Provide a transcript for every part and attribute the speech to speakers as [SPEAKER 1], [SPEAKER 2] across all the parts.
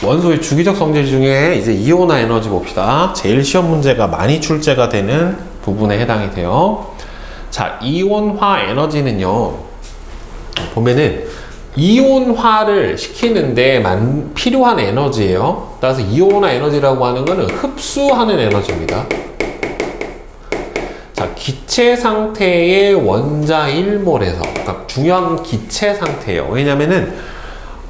[SPEAKER 1] 원소의 주기적 성질 중에 이제 이온화 에너지 봅시다. 제일 시험 문제가 많이 출제가 되는 부분에 해당이 돼요. 자, 이온화 에너지는요, 보면은 이온화를 시키는데 필요한 에너지예요. 따라서 이온화 에너지라고 하는 거는 흡수하는 에너지입니다. 자, 기체 상태의 원자 1몰에서, 그러니까 중요한 기체 상태예요. 왜냐면은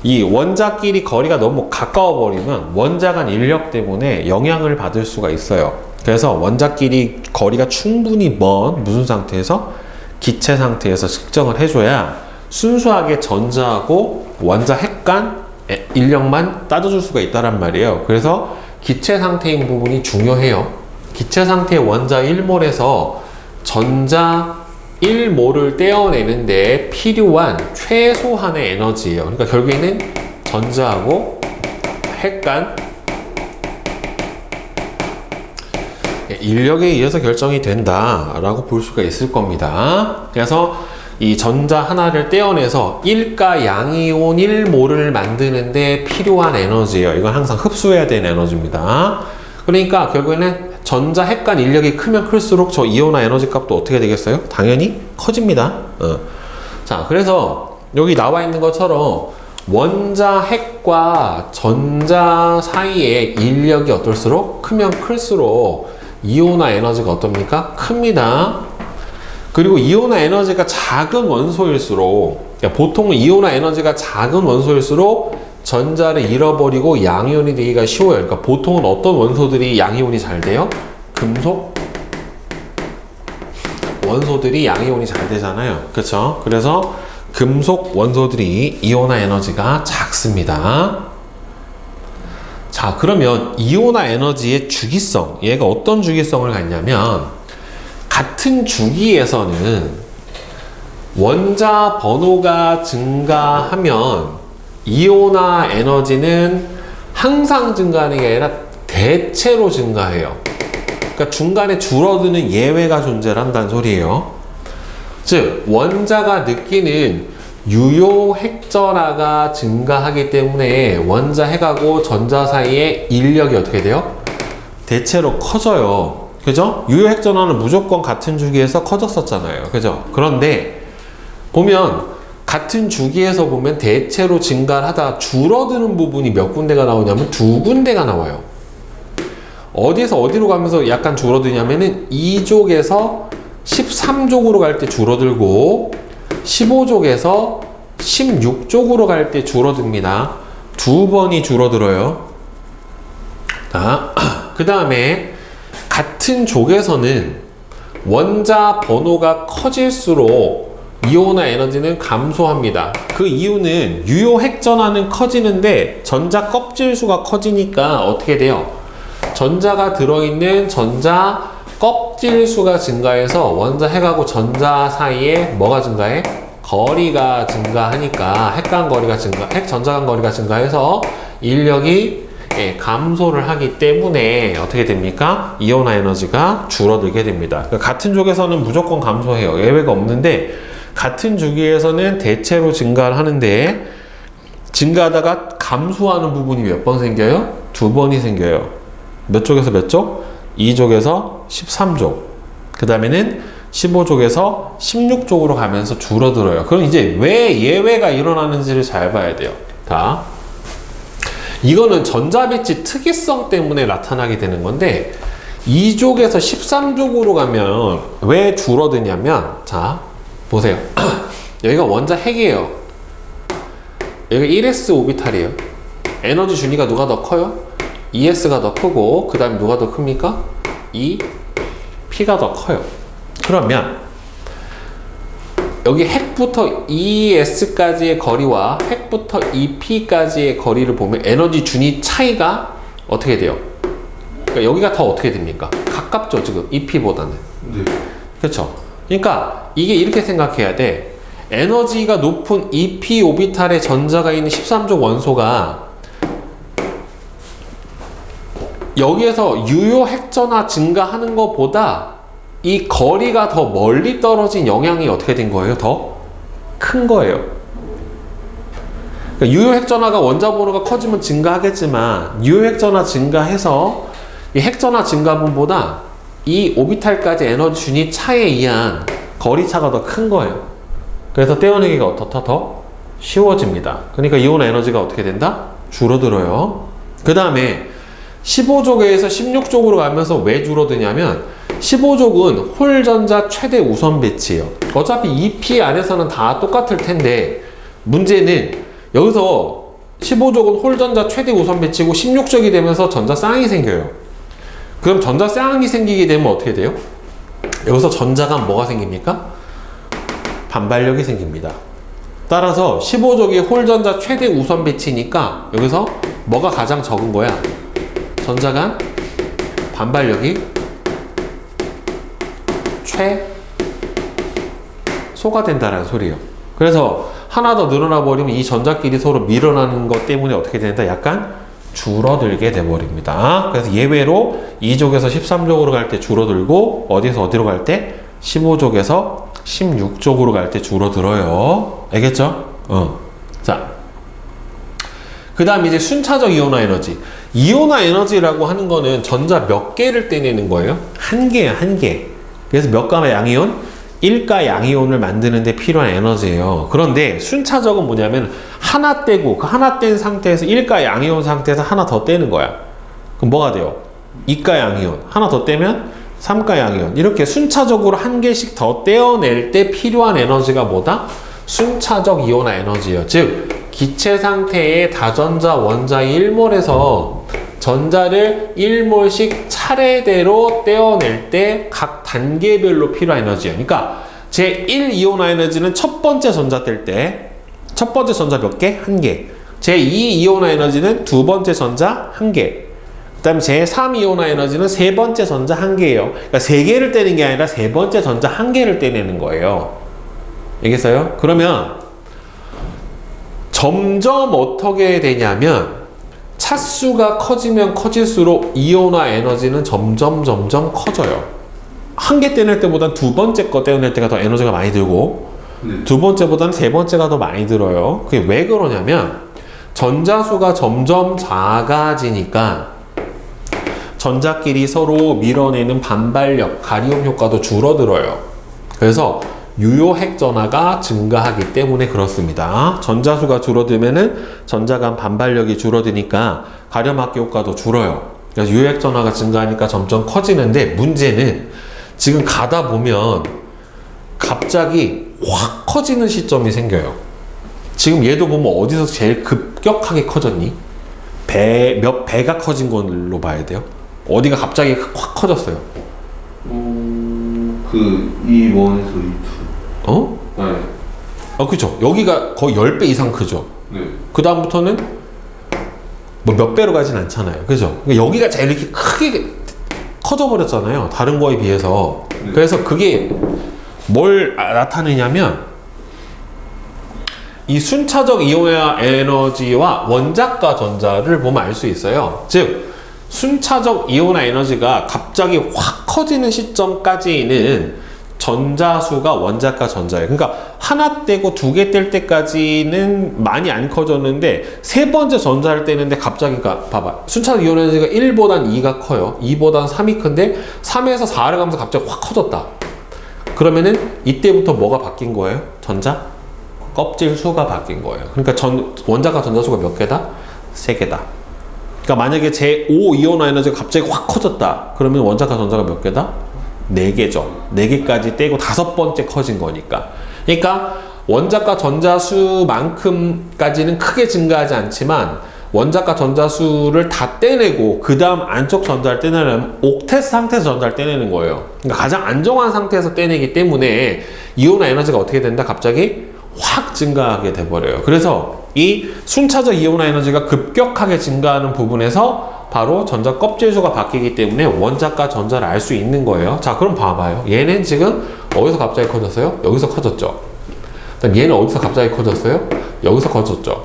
[SPEAKER 1] 이 원자끼리 거리가 너무 가까워 버리면 원자 간 인력 때문에 영향을 받을 수가 있어요. 그래서 원자끼리 거리가 충분히 먼 무슨 상태에서? 기체 상태에서 측정을 해줘야 순수하게 전자하고 원자 핵 간 인력만 따져줄 수가 있다란 말이에요. 그래서 기체 상태인 부분이 중요해요. 기체 상태의 원자 1몰에서 전자 1몰을 떼어내는데 필요한 최소한의 에너지예요. 그러니까 결국에는 전자하고 핵 간 인력에 의해서 결정이 된다라고 볼 수가 있을 겁니다. 그래서 이 전자 하나를 떼어내서 1가 양이온 1몰을 만드는데 필요한 에너지예요. 이건 항상 흡수해야 되는 에너지입니다. 그러니까 결국에는 전자 핵 간 인력이 크면 클수록 저 이온화 에너지 값도 어떻게 되겠어요? 당연히 커집니다. 자, 그래서 여기 나와 있는 것처럼 원자 핵과 전자 사이의 인력이 어떨수록 크면 클수록 이온화 에너지가 어떻습니까? 큽니다. 그리고 이온화 에너지가 작은 원소일수록, 그러니까 보통은 이온화 에너지가 작은 원소일수록 전자를 잃어버리고 양이온이 되기가 쉬워요. 그러니까 보통은 어떤 원소들이 양이온이 잘 돼요? 금속 원소들이 양이온이 잘 되잖아요. 그렇죠? 그래서 금속 원소들이 이온화 에너지가 작습니다. 자, 그러면 이온화 에너지의 주기성, 얘가 어떤 주기성을 갖냐면 같은 주기에서는 원자 번호가 증가하면 이온화 에너지는 항상 증가하는 게 아니라 대체로 증가해요. 그러니까 중간에 줄어드는 예외가 존재를 한다는 소리예요. 즉, 원자가 느끼는 유효 핵전하가 증가하기 때문에 원자 핵하고 전자 사이의 인력이 어떻게 돼요? 대체로 커져요. 그죠? 유효 핵전하는 무조건 같은 주기에서 커졌었잖아요. 그죠? 그런데 보면 같은 주기에서 보면 대체로 증가를 하다가 줄어드는 부분이 몇 군데가 나오냐면 2군데가 나와요. 어디에서 어디로 가면서 약간 줄어드냐면은 2족에서 13족으로 갈 때 줄어들고 15족에서 16족으로 갈 때 줄어듭니다. 2번이 줄어들어요. 자, 그 다음에 같은 족에서는 원자 번호가 커질수록 이온화 에너지는 감소합니다. 그 이유는 유효 핵전하는 커지는데 전자 껍질 수가 커지니까 어떻게 돼요? 전자가 들어있는 전자 껍질 수가 증가해서 원자 핵하고 전자 사이에 뭐가 증가해? 거리가 증가하니까 핵 전자 간 거리가 증가해서 인력이 감소를 하기 때문에 어떻게 됩니까? 이온화 에너지가 줄어들게 됩니다. 그러니까 같은 족에서는 무조건 감소해요. 예외가 없는데 같은 주기에서는 대체로 증가를 하는데 증가하다가 감소하는 부분이 몇 번 생겨요? 2번이 생겨요. 몇 족에서 몇 족? 2족에서 13족. 그 다음에는 15족에서 16족으로 가면서 줄어들어요. 그럼 이제 왜 예외가 일어나는지를 잘 봐야 돼요. 자, 이거는 전자배치 특이성 때문에 나타나게 되는 건데 2족에서 13족으로 가면 왜 줄어드냐면, 자, 보세요. 여기가 원자 핵이에요. 여기가 1s 오비탈이에요. 에너지 준위가 누가 더 커요? 2s가 더 크고 그 다음에 누가 더 큽니까? P가 더 커요. 그러면 여기 핵부터 2s까지의 거리와 핵부터 2p까지의 거리를 보면 에너지 준위 차이가 어떻게 돼요? 그러니까 여기가 더 어떻게 됩니까? 가깝죠, 지금 2p보다는.
[SPEAKER 2] 네.
[SPEAKER 1] 그렇죠? 그러니까 이게 이렇게 생각해야 돼. 에너지가 높은 2p 오비탈의 전자가 있는 13족 원소가 여기에서 유효 핵전하 증가하는 것보다 이 거리가 더 멀리 떨어진 영향이 어떻게 된 거예요? 더 큰 거예요. 그러니까 유효 핵전하가 원자 번호가 커지면 증가하겠지만 유효 핵전하 증가해서 이 핵전하 증가분보다 이 오비탈까지 에너지 유닛 차에 의한 거리차가 더 큰 거예요. 그래서 떼어내기가 어떻다? 더 쉬워집니다. 그러니까 이온화 에너지가 어떻게 된다? 줄어들어요. 그 다음에 15족에서 16족으로 가면서 왜 줄어드냐면 15족은 홀전자 최대 우선 배치예요. 어차피 EP 안에서는 다 똑같을 텐데 문제는 여기서 15족은 홀전자 최대 우선 배치고 16족이 되면서 전자 쌍이 생겨요. 그럼 전자 쌍이 생기게 되면 어떻게 돼요? 여기서 전자가 뭐가 생깁니까? 반발력이 생깁니다. 따라서 15족이 홀전자 최대 우선 배치니까 여기서 뭐가 가장 적은 거야? 전자 간 반발력이 최소가 된다라는 소리예요. 그래서 하나 더 늘어나 버리면 이 전자끼리 서로 밀어나는 것 때문에 어떻게 된다? 약간 줄어들게 돼버립니다. 그래서 예외로 2족에서 13족으로 갈 때 줄어들고 어디에서 어디로 갈 때? 15족에서 16족으로 갈 때 줄어들어요. 알겠죠? 자, 그 다음 이제 순차적 이온화 에너지. 이온화 에너지라고 하는 거는 전자 몇 개를 떼내는 거예요? 한 개예요, 한 개. 그래서 몇 가마 양이온? 1가 양이온을 만드는 데 필요한 에너지예요. 그런데 순차적은 뭐냐면 하나 떼고 그 하나 뗀 상태에서 1가 양이온 상태에서 하나 더 떼는 거야. 그럼 뭐가 돼요? 2가 양이온. 하나 더 떼면 3가 양이온. 이렇게 순차적으로 한 개씩 더 떼어낼 때 필요한 에너지가 뭐다? 순차적 이온화 에너지예요. 즉 기체 상태의 다전자 원자의 1몰에서 전자를 1몰씩 차례대로 떼어낼 때 각 단계별로 필요한 에너지예요. 그러니까 제1 이온화 에너지는 첫 번째 전자 뗄 때 첫 번째 전자 몇 개? 한 개. 제2 이온화 에너지는 두 번째 전자 한 개. 그 다음에 제3 이온화 에너지는 세 번째 전자 한 개예요. 그러니까 세 개를 떼는 게 아니라 세 번째 전자 한 개를 떼내는 거예요. 알겠어요? 그러면 점점 어떻게 되냐면 차수가 커지면 커질수록 이온화 에너지는 점점 커져요. 한 개 떼낼 때보다 두 번째 거 떼어낼 때가 더 에너지가 많이 들고 두 번째보다는 세 번째가 더 많이 들어요. 그게 왜 그러냐면 전자수가 점점 작아지니까 전자끼리 서로 밀어내는 반발력, 가리움 효과도 줄어들어요. 그래서 유효 핵전하가 증가하기 때문에 그렇습니다. 전자수가 줄어들면은 전자 간 반발력이 줄어드니까 가렴합기 효과도 줄어요. 그래서 유효 핵전하가 증가하니까 점점 커지는데 문제는 지금 가다 보면 갑자기 확 커지는 시점이 생겨요. 지금 얘도 보면 어디서 제일 급격하게 커졌니? 몇 배가 커진 걸로 봐야 돼요? 어디가 갑자기 확 커졌어요?
[SPEAKER 2] 그 2원에서 2, 2. 네.
[SPEAKER 1] 그죠. 여기가 거의 10배 이상 크죠.
[SPEAKER 2] 네.
[SPEAKER 1] 그 다음부터는 뭐 몇 배로 가진 않잖아요. 그죠? 그러니까 여기가 제일 이렇게 크게 커져버렸잖아요. 다른 거에 비해서.
[SPEAKER 2] 네.
[SPEAKER 1] 그래서 그게 뭘 나타내냐면 이 순차적 이온화 에너지와 원자가 전자를 보면 알 수 있어요. 즉 순차적 이온화 에너지가 갑자기 확 커지는 시점까지는 전자수가 원자가 전자예요. 그러니까 하나 떼고 두 개 뗄 때까지는 많이 안 커졌는데 세 번째 전자를 떼는데 갑자기, 그러니까 봐봐, 순차적 이온화 에너지가 1보단 2가 커요. 2보단 3이 큰데 3에서 4를 가면서 갑자기 확 커졌다. 그러면은 이때부터 뭐가 바뀐 거예요? 전자 껍질 수가 바뀐 거예요. 그러니까 원자가 전자수가 몇 개다? 3개다. 그러니까 만약에 제5 이온화 에너지가 갑자기 확 커졌다. 그러면 원자가 전자가 몇 개다? 4개죠. 4개까지 떼고 5번째 커진 거니까. 그러니까 원자가 전자수만큼까지는 크게 증가하지 않지만 원자가 전자수를 다 떼내고 그 다음 안쪽 전자를 떼내려면 옥텟 상태에서 전자를 떼내는 거예요. 그러니까 가장 안정한 상태에서 떼내기 때문에 이온화 에너지가 어떻게 된다? 갑자기 확 증가하게 돼버려요. 그래서 이 순차적 이온화 에너지가 급격하게 증가하는 부분에서 바로 전자 껍질수가 바뀌기 때문에 원자과 전자를 알 수 있는 거예요. 자, 그럼 봐봐요. 얘는 지금 어디서 갑자기 커졌어요? 여기서 커졌죠. 그다음 얘는 어디서 갑자기 커졌어요? 여기서 커졌죠.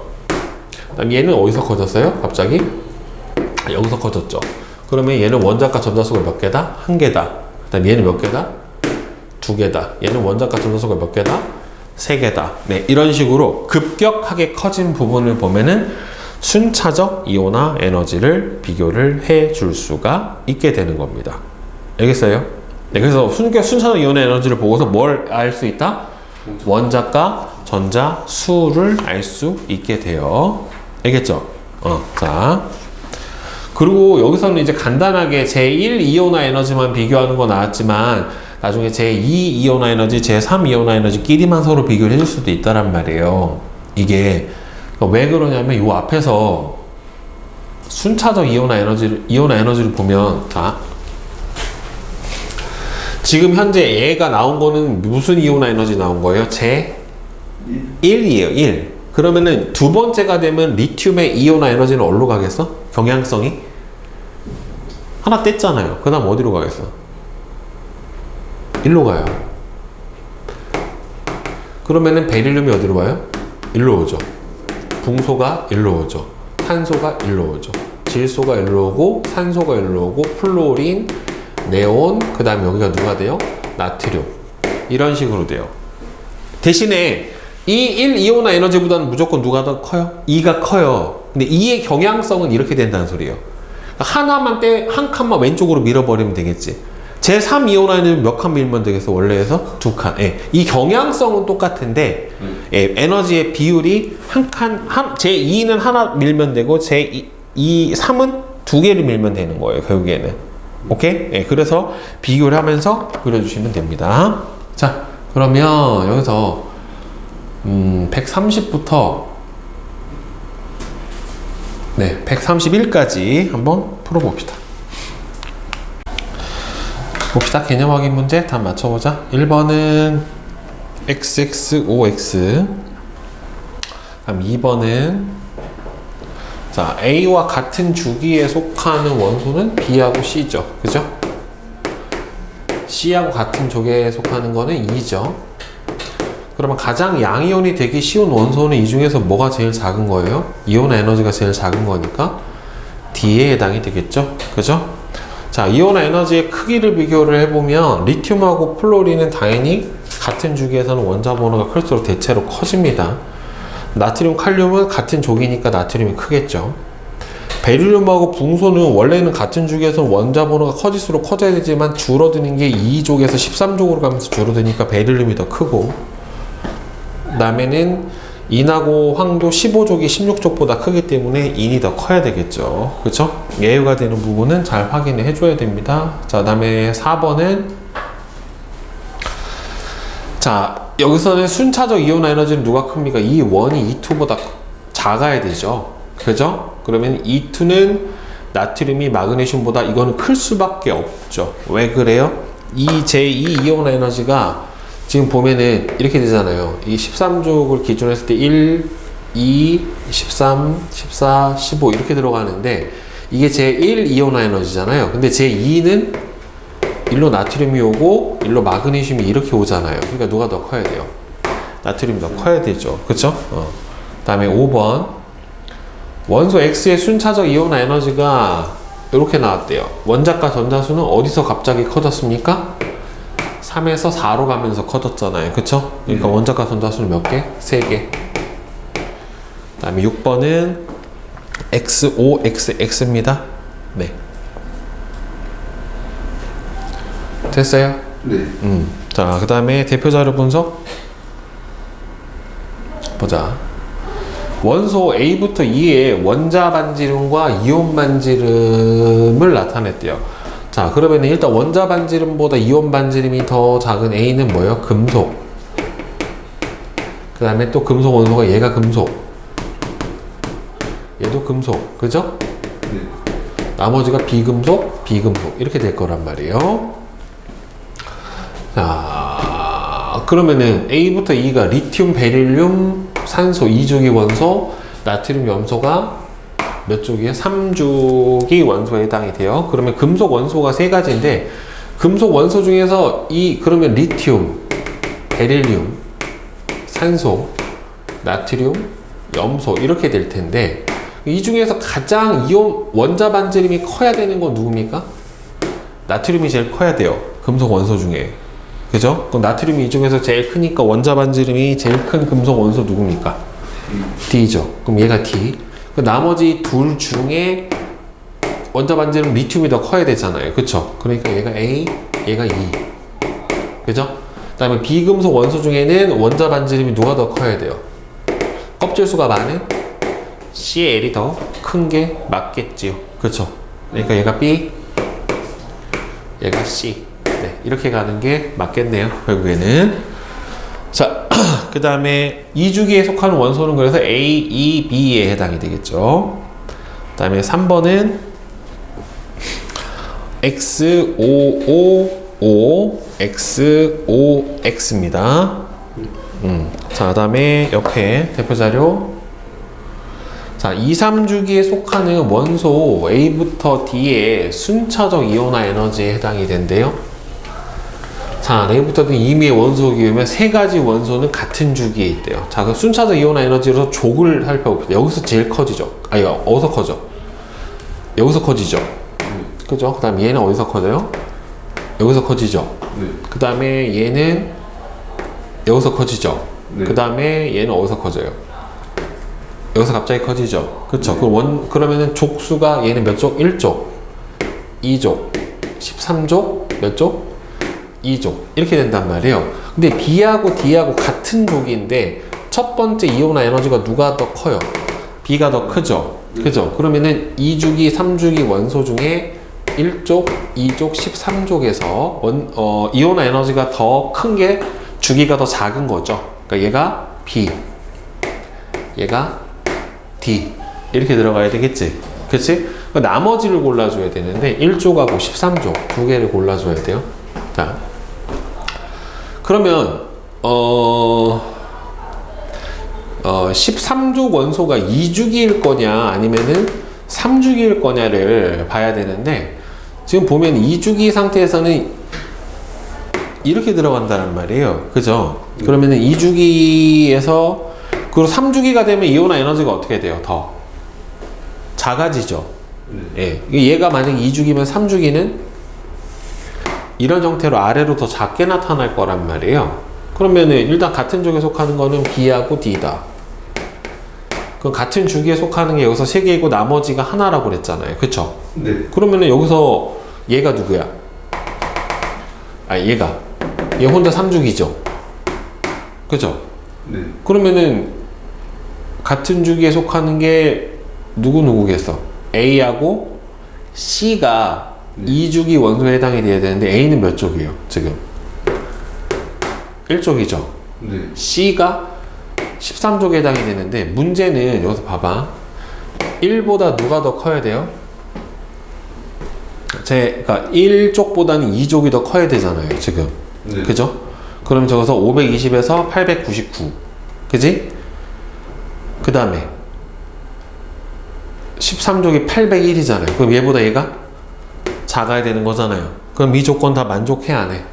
[SPEAKER 1] 그다음 얘는 어디서 커졌어요? 갑자기 여기서 커졌죠. 그러면 얘는 원자과 전자수가 몇 개다? 1개다. 그다음 얘는 몇 개다? 2개다. 얘는 원자과 전자수가 몇 개다? 3개다. 네, 이런 식으로 급격하게 커진 부분을 보면은 순차적 이온화 에너지를 비교를 해 줄 수가 있게 되는 겁니다. 알겠어요? 네, 그래서 순차적 이온화 에너지를 보고서 뭘 알 수 있다? 원자과 전자 수를 알 수 있게 돼요. 알겠죠? 자. 그리고 여기서는 이제 간단하게 제1 이온화 에너지만 비교하는 거 나왔지만 나중에 제2 이온화 에너지, 제3 이온화 에너지끼리만 서로 비교를 해줄 수도 있다란 말이에요. 이게 왜 그러냐면 이 앞에서 순차적 이온화 에너지를 보면 자 지금 현재 얘가 나온 거는 무슨 이온화 에너지 나온 거예요? 제1이에요. 1. 그러면은 두 번째가 되면 리튬의 이온화 에너지는 어디로 가겠어? 경향성이? 하나 뗐잖아요. 그 다음 어디로 가겠어? 1로 가요. 그러면은 베릴륨이 어디로 와요? 1로 오죠. 붕소가 1로 오죠. 탄소가 1로 오죠. 질소가 1로 오고 산소가 1로 오고 플로린, 네온, 그 다음에 여기가 누가 돼요? 나트륨. 이런 식으로 돼요. 대신에 이 1 이온화 에너지보다는 무조건 누가 더 커요? 2가 커요. 근데 2의 경향성은 이렇게 된다는 소리예요. 하나만 한 칸만 왼쪽으로 밀어버리면 되겠지. 제3 이온화는 몇 칸 밀면 되겠어? 원래에서 2칸. 예. 이 경향성은 똑같은데 예, 에너지의 비율이 제2는 하나 밀면 되고 제2, 3은 2개를 밀면 되는 거예요. 결국에는. 오케이? 예, 그래서 비교를 하면서 그려주시면 됩니다. 자, 그러면 여기서 130부터 네, 131까지 한번 풀어봅시다. 봅시다. 개념 확인 문제 다 맞춰보자. 1번은 XXOX. 다음 2번은 자, A와 같은 주기에 속하는 원소는 B하고 C죠. 그죠? C하고 같은 조개에 속하는 거는 2죠. 그러면 가장 양이온이 되기 쉬운 원소는 이 중에서 뭐가 제일 작은 거예요? 이온 에너지가 제일 작은 거니까 D에 해당이 되겠죠? 그죠? 자, 이온 에너지의 크기를 비교를 해보면 리튬하고 플로린은 당연히 같은 주기에서는 원자 번호가 클수록 대체로 커집니다. 나트륨, 칼륨은 같은 조기니까 나트륨이 크겠죠. 베릴륨하고 붕소는 원래는 같은 주기에서는 원자 번호가 커질수록 커져야 되지만 줄어드는 게 2족에서 13족으로 가면서 줄어드니까 베릴륨이 더 크고, 그 다음에는 인하고 황도 15족이 16족보다 크기 때문에 인이 더 커야 되겠죠. 그쵸? 예외가 되는 부분은 잘 확인을 해줘야 됩니다. 자, 그 다음에 4번은 자, 여기서는 순차적 이온 에너지는 누가 큽니까? 이 1이 E2보다 작아야 되죠. 그죠? 그러면 E2는 나트륨이 마그네슘보다 이거는 클 수밖에 없죠. 왜 그래요? 이 제2 이온 에너지가 지금 보면은 이렇게 되잖아요. 이 13족을 기준으로 했을 때 1, 2, 13, 14, 15 이렇게 들어가는데 이게 제1 이온화 에너지잖아요. 근데 제2는 1로 나트륨이 오고 1로 마그네슘이 이렇게 오잖아요. 그러니까 누가 더 커야 돼요? 나트륨이 더 커야 되죠. 그쵸? 그 다음에 5번 원소 X의 순차적 이온화 에너지가 이렇게 나왔대요. 원자과 전자수는 어디서 갑자기 커졌습니까? 3에서 4로 가면서 커졌잖아요. 그쵸? 그러니까 원자과 전자수는 몇 개? 3개. 그 다음에 6번은 XOXX입니다. 네. 됐어요?
[SPEAKER 2] 네.
[SPEAKER 1] 자, 그 다음에 대표자료 분석 보자. 원소 A부터 E의 원자 반지름과 이온 반지름을 나타냈대요. 자, 그러면 일단 원자 반지름보다 이온 반지름이 더 작은 A는 뭐예요? 금속. 그 다음에 또 금속 원소가 얘가 금속. 얘도 금속. 그죠?
[SPEAKER 2] 네.
[SPEAKER 1] 나머지가 비금속, 비금속. 이렇게 될 거란 말이에요. 자, 그러면은 A부터 E가 리튬, 베릴륨, 산소 2주기 원소, 나트륨, 염소가 몇 족이에요? 3주기 원소에 해당이 돼요. 그러면 금속 원소가 3가지인데 금속 원소 중에서 그러면 리튬, 베릴륨, 산소, 나트륨, 염소 이렇게 될 텐데 이 중에서 가장 이온 원자 반지름이 커야 되는 건 누굽니까? 나트륨이 제일 커야 돼요. 금속 원소 중에. 그죠? 그럼 나트륨이 이 중에서 제일 크니까 원자 반지름이 제일 큰 금속 원소 누굽니까? D죠. 그럼 얘가 D. 그 나머지 둘 중에 원자 반지름 리튬이 더 커야 되잖아요. 그쵸? 그러니까 얘가 A, 얘가 E. 그죠? 그 다음에 비금속 원소 중에는 원자 반지름이 누가 더 커야 돼요? 껍질 수가 많은 CL이 더 큰 게 맞겠지요. 그쵸? 그러니까 얘가 B, 얘가 C. 네, 이렇게 가는 게 맞겠네요. 결국에는. 자, 그 다음에 2주기에 속하는 원소는 그래서 A, E, B에 해당이 되겠죠. 그 다음에 3번은 X, O, O, O, X, O, X입니다. 자, 그 다음에 옆에 대표자료. 자, 2, 3주기에 속하는 원소 A부터 D의 순차적 이온화 에너지에 해당이 된대요. 자, A부터 D 임의의 원소 기호면 세 가지 원소는 같은 주기에 있대요. 자, 그 순차적 이온화 에너지로 족을 살펴봅시다. 여기서 제일 커지죠. 아니, 어디서 커져? 여기서 커지죠. 그죠? 그 다음에 얘는 어디서 커져요? 여기서 커지죠. 그 다음에 얘는 여기서 커지죠. 그 다음에 얘는 어디서 커져요? 여기서 갑자기 커지죠. 그쵸? 그러면은 족수가 얘는 몇 족? 1족, 2족, 13족, 몇 족? 2족. 이렇게 된단 말이에요. 근데 B하고 D하고 같은 족인데 첫 번째 이온화 에너지가 누가 더 커요? B가 더 크죠. 그죠? 그러면은 2주기, 3주기 원소 중에 1족, 2족, 13족에서 이온화 에너지가 더 큰 게 주기가 더 작은 거죠. 그러니까 얘가 B, 얘가 D 이렇게 들어가야 되겠지. 그치? 나머지를 골라줘야 되는데 1족하고 13족 두 개를 골라줘야 돼요. 자, 그러면 13족 원소가 2주기일 거냐 아니면은 3주기일 거냐를 봐야 되는데 지금 보면 2주기 상태에서는 이렇게 들어간다는 말이에요. 그죠? 그러면은 2주기에서 그리고 3주기가 되면 이온화 에너지가 어떻게 돼요? 더 작아지죠. 예. 얘가 만약 2주기면 3주기는 이런 형태로 아래로 더 작게 나타날 거란 말이에요. 그러면은 일단 같은 족에 속하는 거는 B하고 D다. 그럼 같은 주기에 속하는 게 여기서 3개이고 나머지가 하나라고 그랬잖아요. 그쵸?
[SPEAKER 2] 네.
[SPEAKER 1] 그러면은 여기서 얘가 누구야? 아, 얘 혼자 3주기죠. 그죠?
[SPEAKER 2] 네.
[SPEAKER 1] 그러면은 같은 주기에 속하는 게 누구겠어? A하고 C가 2주기 원소에 해당이 돼야 되는데 A는 몇 족이에요? 지금 1족이죠.
[SPEAKER 2] 네.
[SPEAKER 1] C가 13족에 해당이 되는데 문제는 여기서 봐봐. 1보다 누가 더 커야 돼요? 그러니까 1족보다는 2족이 더 커야 되잖아요. 지금.
[SPEAKER 2] 네.
[SPEAKER 1] 그죠? 그럼 저기서 520에서 899. 그지? 그 다음에 13족이 801이잖아요. 그럼 얘보다 얘가 작아야 되는 거잖아요. 그럼 이 조건 다 만족해 안 해?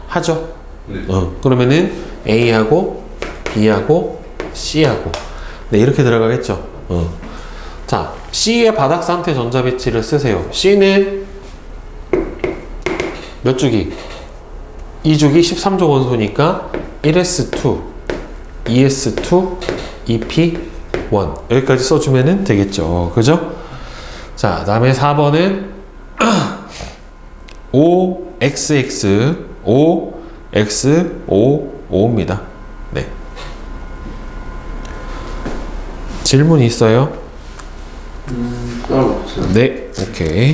[SPEAKER 1] 하죠?
[SPEAKER 2] 네.
[SPEAKER 1] 그러면은 A하고 B하고 C하고 네, 이렇게 들어가겠죠. 자, C의 바닥 상태 전자 배치를 쓰세요. C는 몇 주기? 2주기 13족 원소니까 1s2, 2s2, 2p1 여기까지 써주면 되겠죠. 그죠? 자, 그 다음에 4번은 OXX, OXOO입니다. 네. 질문 있어요?
[SPEAKER 2] 따로 없어요.
[SPEAKER 1] 네, 오케이.